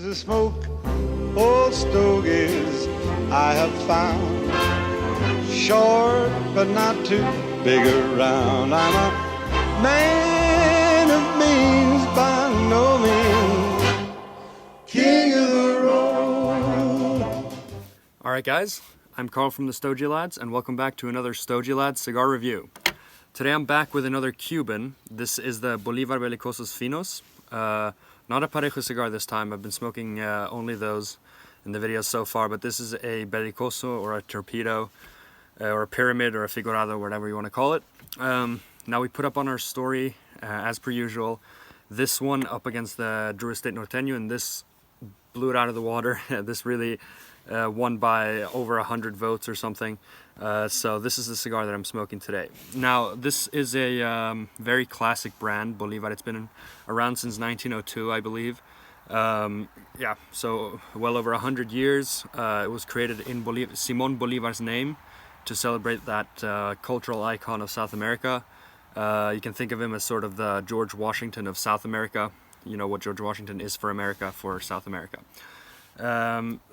The smoke, old stogies I have found, short but not too big around. I'm a man of means by no means, king of the road. Alright guys, I'm Carl from the Stogie Lads and welcome back to another Stogie Lads cigar review. Today I'm back with another Cuban. This is the Bolivar Belicosos Finos. Not a Parejo cigar this time. I've been smoking only those in the videos so far, but this is a Belicoso or a torpedo or a pyramid or a figurado, whatever you want to call it. Now we put up on our story, as per usual, this one up against the Drew Estate Norteño, and this blew it out of the water. This really won by over 100 votes or something. So this is the cigar that I'm smoking today. Now this is a very classic brand, Bolivar. It's been around since 1902, I believe. Yeah, so well over 100 years. It was created in Simón Bolivar's name to celebrate that cultural icon of South America. You can think of him as sort of the George Washington of South America. You know what George Washington is for America, for South America.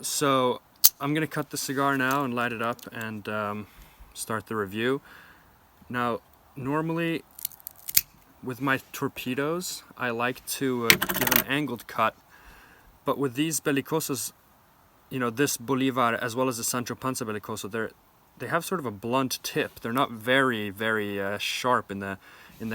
So I'm gonna cut the cigar now and light it up and start the review. Now, normally with my torpedoes, I like to give an angled cut, but with these Belicosos, you know, this Bolivar as well as the Sancho Panza Belicoso, they have sort of a blunt tip. They're not very sharp in the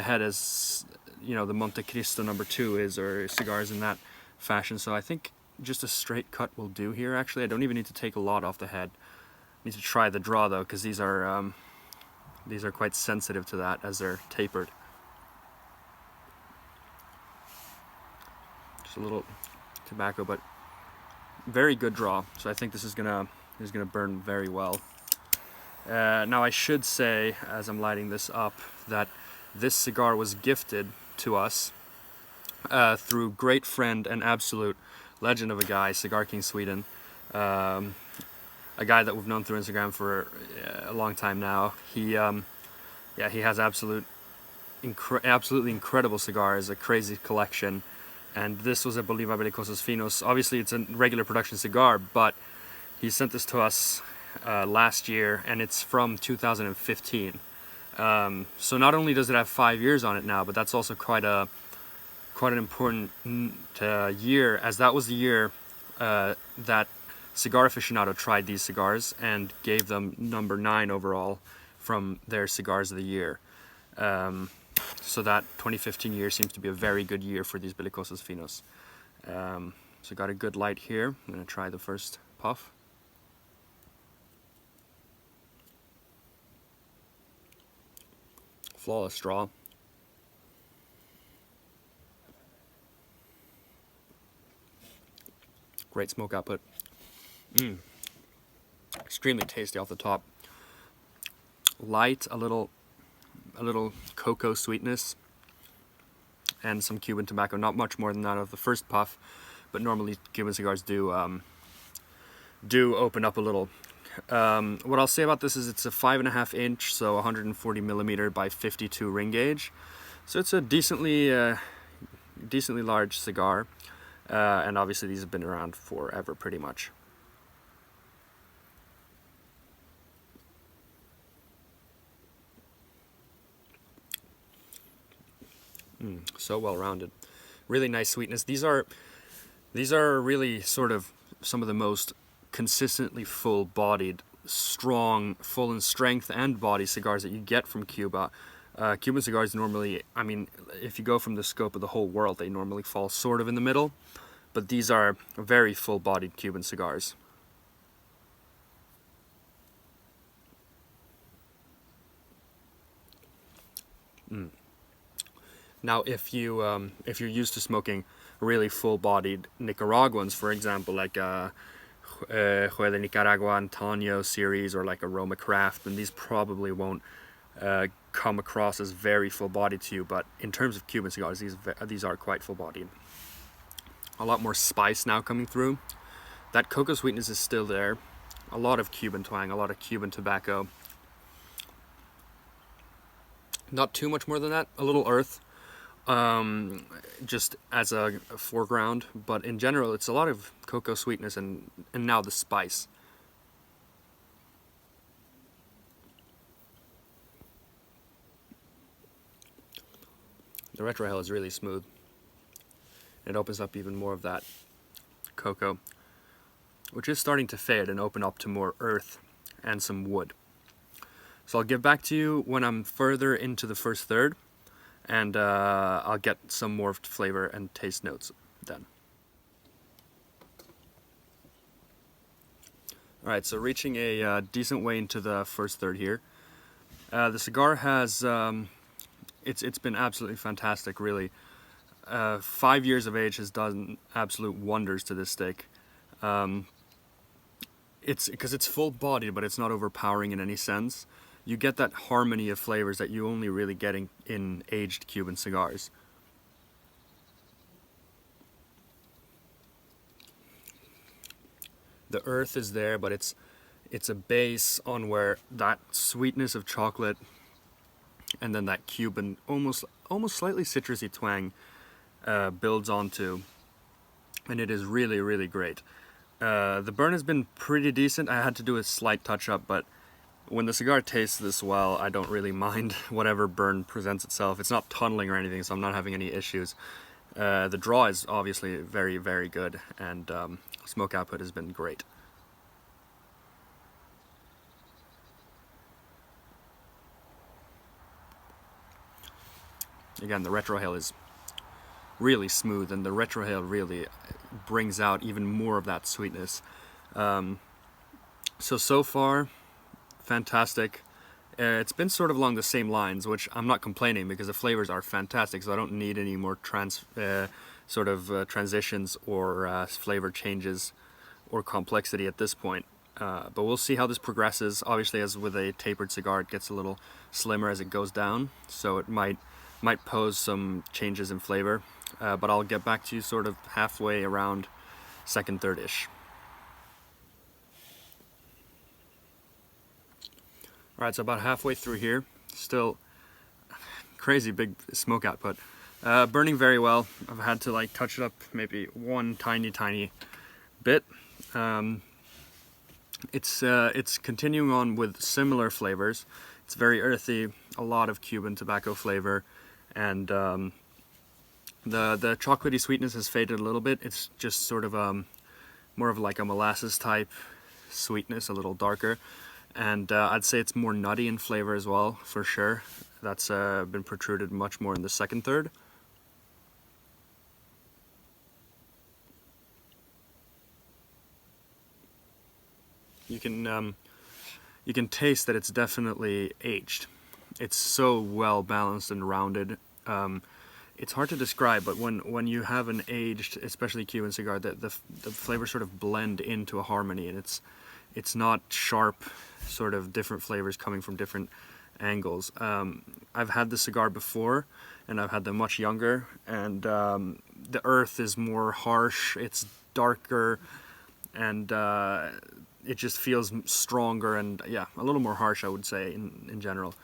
head as, you know, the Monte Cristo No. 2 is, or cigars in that fashion. So I think just a straight cut will do here. Actually, I don't even need to take a lot off the head. I need to try the draw though, because these are quite sensitive to that as they're tapered. Just a little tobacco, but very good draw. So I think this is gonna burn very well. Now I should say, as I'm lighting this up, that this cigar was gifted to us through great friend and absolute legend of a guy, Cigar King Sweden, a guy that we've known through Instagram for a long time now. He has absolutely incredible cigars, a crazy collection, and this was a Bolivar Belicosos Finos. Obviously, it's a regular production cigar, but he sent this to us last year, and it's from 2015. So not only does it have 5 years on it now, but that's also quite an important year, as that was the year that Cigar Aficionado tried these cigars and gave them number 9 overall from their cigars of the year. So that 2015 year seems to be a very good year for these Belicosos Finos. So got a good light here. I'm going to try the first puff. Flawless straw. Great smoke output. Extremely tasty off the top. Light, a little cocoa sweetness, and some Cuban tobacco. Not much more than that of the first puff, but normally Cuban cigars do open up a little. What I'll say about this is it's a 5.5 inch, so 140 millimeter by 52 ring gauge. So it's a decently large cigar. And obviously these have been around forever, pretty much. So well rounded. Really nice sweetness. These are really sort of some of the most consistently full-bodied, strong, full in strength and body cigars that you get from Cuba. Cuban cigars normally, I mean, if you go from the scope of the whole world, they normally fall sort of in the middle, but these are very full-bodied Cuban cigars. Now, if you're used to smoking really full-bodied Nicaraguans, for example, like Jue de Nicaragua Antonio series or like a Roma Craft, then these probably won't come across as very full-bodied to you. But in terms of Cuban cigars, these are quite full-bodied. A lot more spice now coming through. That cocoa sweetness is still there. A lot of Cuban twang, a lot of Cuban tobacco. Not too much more than that. A little earth just as a foreground, but in general it's a lot of cocoa sweetness and now the spice. The retrohale is really smooth. It opens up even more of that cocoa, which is starting to fade and open up to more earth and some wood. So I'll get back to you when I'm further into the first third, and I'll get some more flavor and taste notes then. Alright, so reaching a decent way into the first third here. The cigar has, it's been absolutely fantastic, really. 5 years of age has done absolute wonders to this stick. It's because it's full bodied, but it's not overpowering in any sense. You get that harmony of flavors that you only really get in aged Cuban cigars. The earth is there, but it's a base on where that sweetness of chocolate and then that Cuban almost slightly citrusy twang builds onto, and it is really, really great. The burn has been pretty decent. I had to do a slight touch up, but when the cigar tastes this well, I don't really mind whatever burn presents itself. It's not tunneling or anything, so I'm not having any issues. The draw is obviously very, very good, and smoke output has been great. Again, the retrohale is really smooth, and the retrohale really brings out even more of that sweetness. So far, fantastic. It's been sort of along the same lines, which I'm not complaining because the flavors are fantastic, so I don't need any more transitions or flavor changes or complexity at this point. But we'll see how this progresses. Obviously, as with a tapered cigar, it gets a little slimmer as it goes down, so it might pose some changes in flavor. But I'll get back to you sort of halfway around second, third-ish. Alright, so about halfway through here, still crazy big smoke output. Burning very well. I've had to like touch it up maybe one tiny bit. It's continuing on with similar flavors. It's very earthy, a lot of Cuban tobacco flavor, and the chocolatey sweetness has faded a little bit. It's just sort of more of like a molasses type sweetness, a little darker. And I'd say it's more nutty in flavor as well, for sure. That's been protruded much more in the second third. You can taste that it's definitely aged. It's so well balanced and rounded. It's hard to describe, but when you have an aged, especially Cuban cigar, the flavors sort of blend into a harmony, and it's not sharp, sort of different flavors coming from different angles. I've had the cigar before, and I've had them much younger, and the earth is more harsh, it's darker, and it just feels stronger and, yeah, a little more harsh, I would say, in general.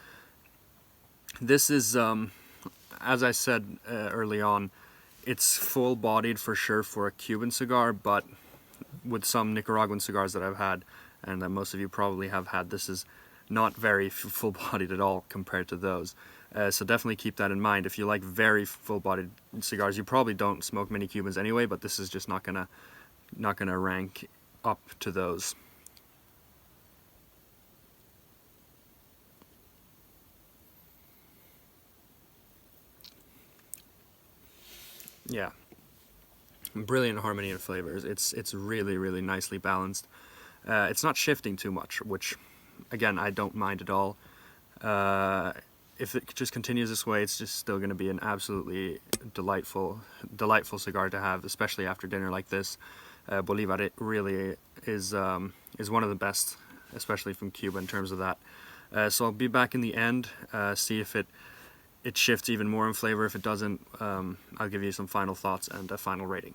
This is, as I said early on, it's full-bodied for sure for a Cuban cigar, but with some Nicaraguan cigars that I've had, and that most of you probably have had, this is not very full-bodied at all compared to those. So definitely keep that in mind. If you like very full-bodied cigars, you probably don't smoke many Cubans anyway, but this is just not gonna rank up to those. Yeah, brilliant harmony and flavors. It's really, really nicely balanced. It's not shifting too much, which, again, I don't mind at all. If it just continues this way, it's just still going to be an absolutely delightful cigar to have, especially after dinner like this. Bolivar, it really is one of the best, especially from Cuba in terms of that. So I'll be back in the end, see if it shifts even more in flavor. If it doesn't, I'll give you some final thoughts and a final rating.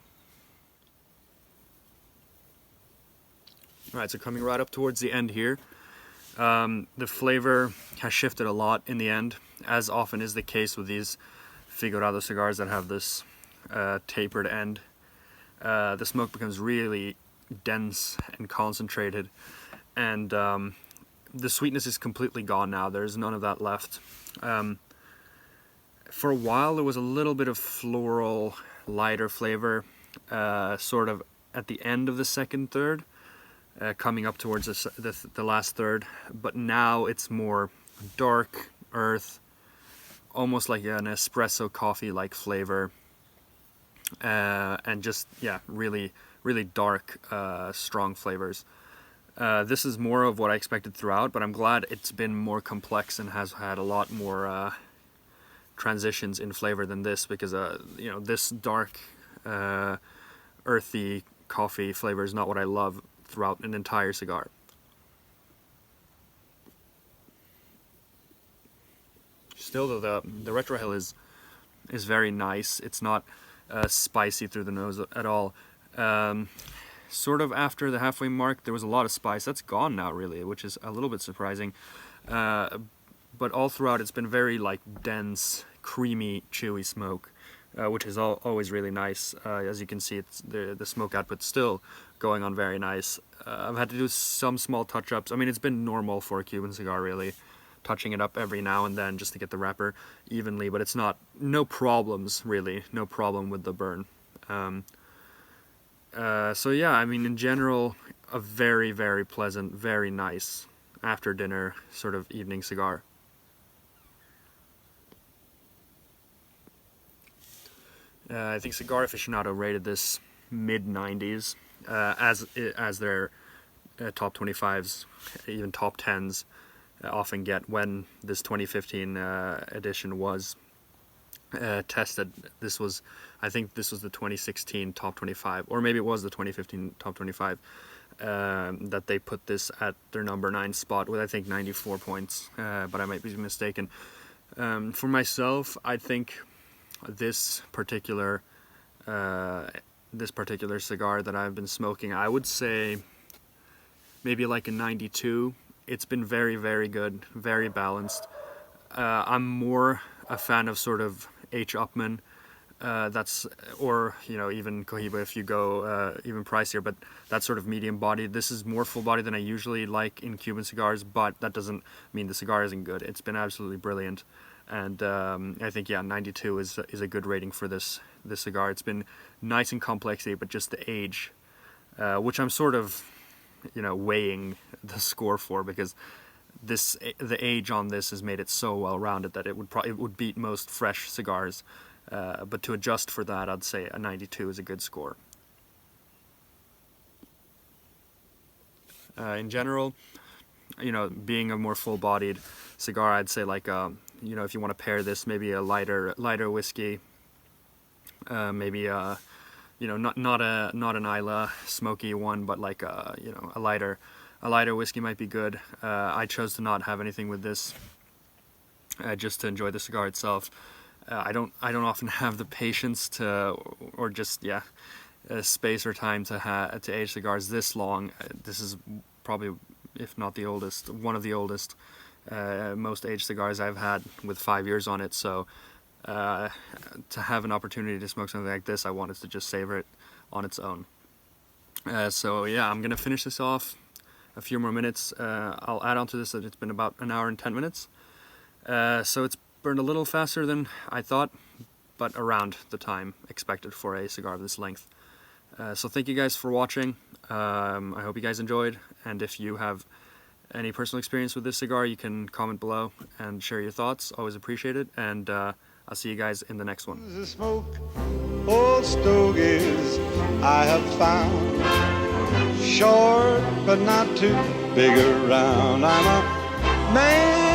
Alright, so coming right up towards the end here, the flavor has shifted a lot in the end, as often is the case with these Figurado cigars that have this tapered end, the smoke becomes really dense and concentrated, and the sweetness is completely gone now. There's none of that left. For a while there was a little bit of floral, lighter flavor, sort of at the end of the second third, coming up towards the last third, but now it's more dark earth, almost like an espresso coffee-like flavor, and just, yeah, really, really dark, strong flavors. This is more of what I expected throughout, but I'm glad it's been more complex and has had a lot more transitions in flavor than this, because you know, this dark, earthy coffee flavor is not what I love throughout an entire cigar. Still, though, the retrohale is very nice. It's not spicy through the nose at all. Sort of after the halfway mark, there was a lot of spice. That's gone now, really, which is a little bit surprising. But all throughout, it's been very like dense, creamy, chewy smoke, which is always really nice. As you can see, it's the smoke output's still going on very nice. I've had to do some small touch-ups. I mean, it's been normal for a Cuban cigar, really, touching it up every now and then just to get the wrapper evenly, but it's no problems, really, no problem with the burn. So yeah, I mean, in general, a very, very pleasant, very nice after dinner sort of evening cigar. I think Cigar Aficionado rated this mid-90s as their top 25s, even top 10s often get. When this 2015 edition was tested, I think this was the 2016 top 25, or maybe it was the 2015 top 25, that they put this at their number 9 spot with, I think, 94 points, but I might be mistaken. For myself, I think this particular cigar that I've been smoking, I would say maybe like a 92. It's been very, very good, very balanced. I'm more a fan of sort of H. Upmann, or, you know, even Cohiba if you go even pricier, but that's sort of medium bodied. This is more full bodied than I usually like in Cuban cigars, but that doesn't mean the cigar isn't good. It's been absolutely brilliant, and I think, yeah, 92 is a good rating for this cigar. It's been nice and complex, but just the age, which I'm sort of, you know, weighing the score for, because the age on this has made it so well rounded that it would beat most fresh cigars. But to adjust for that, I'd say a 92 is a good score. In general, you know, being a more full-bodied cigar, I'd say, like, you know, if you want to pair this, maybe a lighter whiskey, maybe you know, not an Isla smoky one, but like you know, a lighter whiskey might be good. I chose to not have anything with this, just to enjoy the cigar itself. I don't often have the patience to, or just, yeah, space or time to age cigars this long. This is probably, if not the oldest, one of the oldest, most aged cigars I've had, with 5 years on it. So to have an opportunity to smoke something like this, I wanted to just savor it on its own. So yeah, I'm gonna finish this off a few more minutes. I'll add on to this that it's been about an hour and 10 minutes. So it's burned a little faster than I thought, but around the time expected for a cigar of this length. So thank you guys for watching. I hope you guys enjoyed, and if you have any personal experience with this cigar, you can comment below and share your thoughts. Always appreciate it, and I'll see you guys in the next one. The smoke, old stogies I have found, short but not too big around. I'm a man